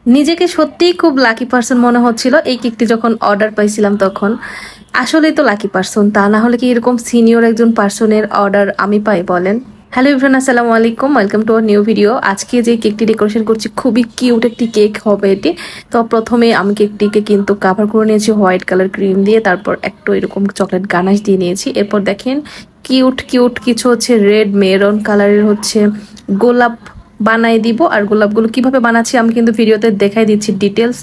নিজেকে সত্যিই খুব লাকি পার্সন মনে হচ্ছিল এই কেকটি যখন অর্ডার পাইছিলাম তখন। আসলেই তো লাকি পার্সন, তা না হলে কি এরকম সিনিয়র একজন পার্সনের অর্ডার আমি পাই বলেন। হ্যালো এভরিওয়ান, আসসালামু আলাইকুম, welcome to our new video. আজকে যে কেকটি ডেকোরেশন করছি খুবই কিউট একটি কেক হবে এটি। তো প্রথমে আমি কেকটিকে কিন্তু কাভার করে নিয়েছি হোয়াইট কালার ক্রিম দিয়ে, তারপর একটু এরকম চকলেট গানাশ দিয়ে নিয়েছি। এরপর দেখেন কিউট কিউট কিছু হচ্ছে রেড মেরন কালারের হচ্ছে গোলাপ বানাই দিব। আর গোলাপগুলো কিভাবে বানাচ্ছি আমি কিন্তু ভিডিওতে দেখাই দিচ্ছি ডিটেলস।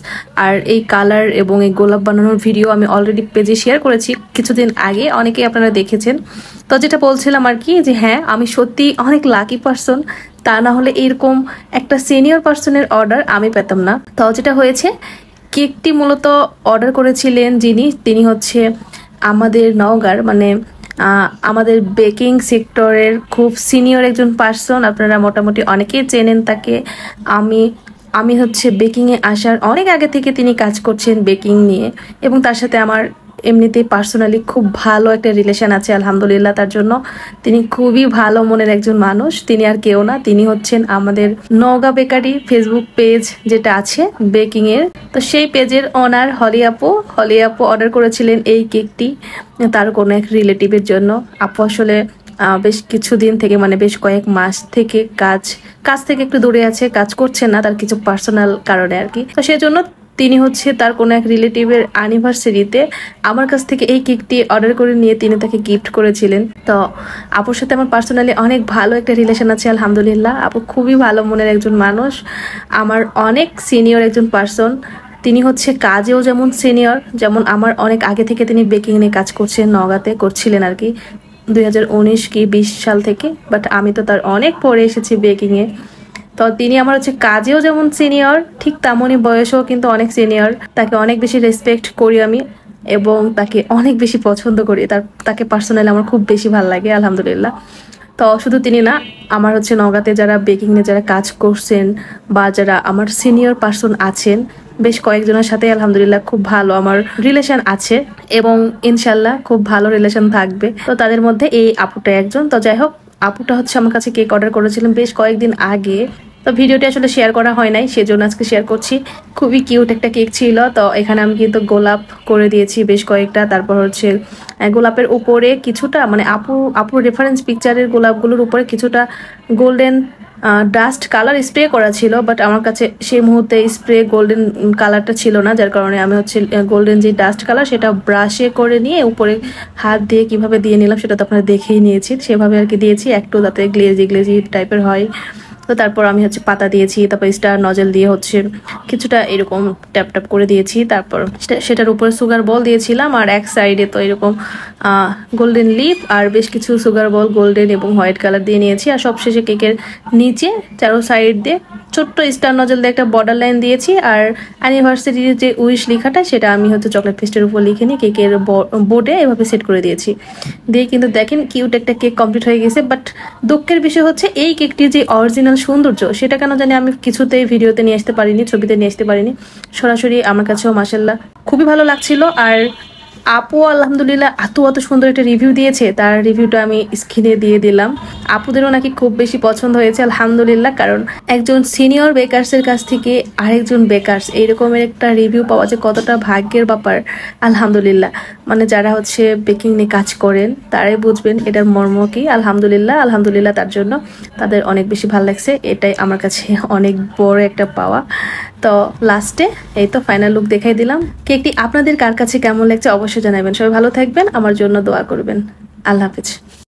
আর এই কালার এবং এই গোলাপ বানানোর ভিডিও আমি অলরেডি পেজে শেয়ার করেছি কিছুদিন আগে, অনেকেই আপনারা দেখেছেন। তো যেটা বলছিলাম আর কি, যে হ্যাঁ আমি সত্যি অনেক লাকি পার্সন, তা না হলে এরকম একটা সিনিয়র পার্সনের অর্ডার আমি পেতাম না। তো যেটা হয়েছে, কেকটি মূলত অর্ডার করেছিলেন যিনি, তিনি হচ্ছে আমাদের নওগাঁর মানে আমাদের বেকিং সেক্টরের খুব সিনিয়র একজন পার্সন। আপনারা মোটামুটি অনেকেই চেনেন তাকে। আমি হচ্ছে বেকিংয়ে আসার অনেক আগে থেকে তিনি কাজ করছেন বেকিং নিয়ে, এবং তার সাথে আমার এমনিতেই পার্সোনালি খুব ভালো একটা রিলেশন আছে আলহামদুলিল্লাহ। তার জন্য তিনি খুবই ভালো মনের একজন মানুষ। তিনি আর কেউ না, তিনি হচ্ছেন আমাদের নওগাঁ বেকারি ফেসবুক পেজ যেটা আছে বেকিং এর। তো সেই পেজের ওনার হলি আপু অর্ডার করেছিলেন এই কেকটি তার কোনো এক রিলেটিভের জন্য। আপু আসলে বেশ কিছুদিন থেকে মানে বেশ কয়েক মাস থেকে কাজ থেকে একটু দূরে আছে, কাজ করছে না তার কিছু পার্সোনাল কারণে আর কি। তো সেজন্য তিনি হচ্ছে তার কোনো এক রিলেটিভের অ্যানিভার্সারিতে আমার কাছ থেকে এই কেকটি অর্ডার করে নিয়ে তিনি তাকে গিফট করেছিলেন। তো আপুর সাথে আমার পার্সোনালি অনেক ভালো একটা রিলেশন আছে আলহামদুলিল্লাহ। আপু খুবই ভালো মনের একজন মানুষ, আমার অনেক সিনিয়র একজন পার্সন। তিনি হচ্ছে কাজেও যেমন সিনিয়র, যেমন আমার অনেক আগে থেকে তিনি বেকিং নিয়ে কাজ করছেন, নওগাঁতে করছিলেন আর কি 2019 কি 20 সাল থেকে। বাট আমি তো তার অনেক পরে এসেছি বেকিংয়ে। তো তিনি আমার হচ্ছে কাজেও যেমন সিনিয়র, ঠিক তেমনই বয়সেও কিন্তু অনেক সিনিয়র। তাকে অনেক বেশি রেসপেক্ট করি আমি এবং তাকে অনেক বেশি পছন্দ করি। তাকে পার্সোনালি আমার খুব বেশি ভালো লাগে আলহামদুলিল্লাহ। তো শুধু তিনি না, আমার হচ্ছে নওগাঁতে যারা বেকিং নিয়ে যারা কাজ করছেন বা যারা আমার সিনিয়র পার্সন আছেন, বেশ কয়েকজনের সাথে আলহামদুলিল্লাহ খুব ভালো আমার রিলেশন আছে এবং ইনশাল্লাহ খুব ভালো রিলেশন থাকবে। তো তাদের মধ্যে এই আপুটা একজন। তো যাই হোক, আপুটা হচ্ছে আমার কাছে কেক অর্ডার করেছিলেন বেশ কয়েকদিন আগে। তো ভিডিওটি আসলে শেয়ার করা হয় নাই, সেজন্য আজকে শেয়ার করছি। খুবই কিউট একটা কেক ছিল। তো এখানে আমি কিন্তু গোলাপ করে দিয়েছি বেশ কয়েকটা। তারপর হচ্ছে গোলাপের উপরে কিছুটা মানে আপুর রেফারেন্স পিকচারের গোলাপগুলোর উপরে কিছুটা গোল্ডেন ডাস্ট কালার স্প্রে করা ছিল, বাট আমার কাছে সেই মুহূর্তে স্প্রে গোল্ডেন কালারটা ছিল না, যার কারণে আমি হচ্ছে গোল্ডেন যে ডাস্ট কালার সেটা ব্রাশে করে নিয়ে উপরে হাত দিয়ে কিভাবে দিয়ে নিলাম সেটা তো আপনারা দেখেই নিয়েছি। সেভাবে আর কি দিয়েছি, একটু যাতে গ্লেজি টাইপের হয়। তো তারপর আমি হচ্ছে পাতা দিয়েছি, তারপর স্টার নজেল দিয়ে হচ্ছে কিছুটা এরকম ট্যাপ করে দিয়েছি। তারপর সেটার উপরে সুগার বল দিয়েছিলাম, আর এক সাইডে তো এরকম গোল্ডেন লিপ আর বেশ কিছু সুগার বল গোল্ডেন এবং হোয়াইট কালার দিয়ে নিয়েছি। আর সবশেষে কেকের নিচে চারো সাইড দিয়ে ছোট্ট স্টার নজেল দিয়ে একটা বর্ডার লাইন দিয়েছি। আর অ্যানিভার্সারির যে উইশ লেখাটা সেটা আমি হচ্ছে চকলেট পেস্টের উপর লিখে নিয়ে কেকের বোর্ডে এভাবে সেট করে দিয়েছি। দিয়ে কিন্তু দেখেন কিউট একটা কেক কমপ্লিট হয়ে গেছে। বাট দুঃখের বিষয় হচ্ছে এই কেকটির যে অরিজিনাল সৌন্দর্য সেটা কেন জানি আমি কিছুতেই ভিডিওতে নিয়ে আসতে পারিনি, ছবিতে নিয়ে আসতে পারিনি। সরাসরি আমার কাছেও মাশাআল্লাহ খুবই ভালো লাগছিল। আর আপু আলহামদুলিল্লাহ এত সুন্দর একটা রিভিউ দিয়েছে, তার রিভিউটা আমি স্ক্রিনে দিয়ে দিলাম। আপুদেরও নাকি খুব বেশি পছন্দ হয়েছে আলহামদুলিল্লাহ, কারণ একজন সিনিয়র বেকার্সের কাছ থেকে আরেকজন বেকার্স এইরকমের একটা রিভিউ পাওয়া যে কতটা ভাগ্যের ব্যাপার আলহামদুলিল্লাহ। মানে যারা হচ্ছে বেকিং নিয়ে কাজ করেন তারাই বুঝবেন এটার মর্ম কি। আলহামদুলিল্লাহ তার জন্য তাদের অনেক বেশি ভালো লাগছে, এটাই আমার কাছে অনেক বড় একটা পাওয়া। তো লাস্টে এই তো ফাইনাল লুক দেখাই দিলাম। কেকটি আপনাদের কার কাছে কেমন লাগছে অবশ্যই জানাবেন। সবাই ভালো থাকবেন, আমার জন্য দোয়া করবেন। আল্লাহ হাফেজ।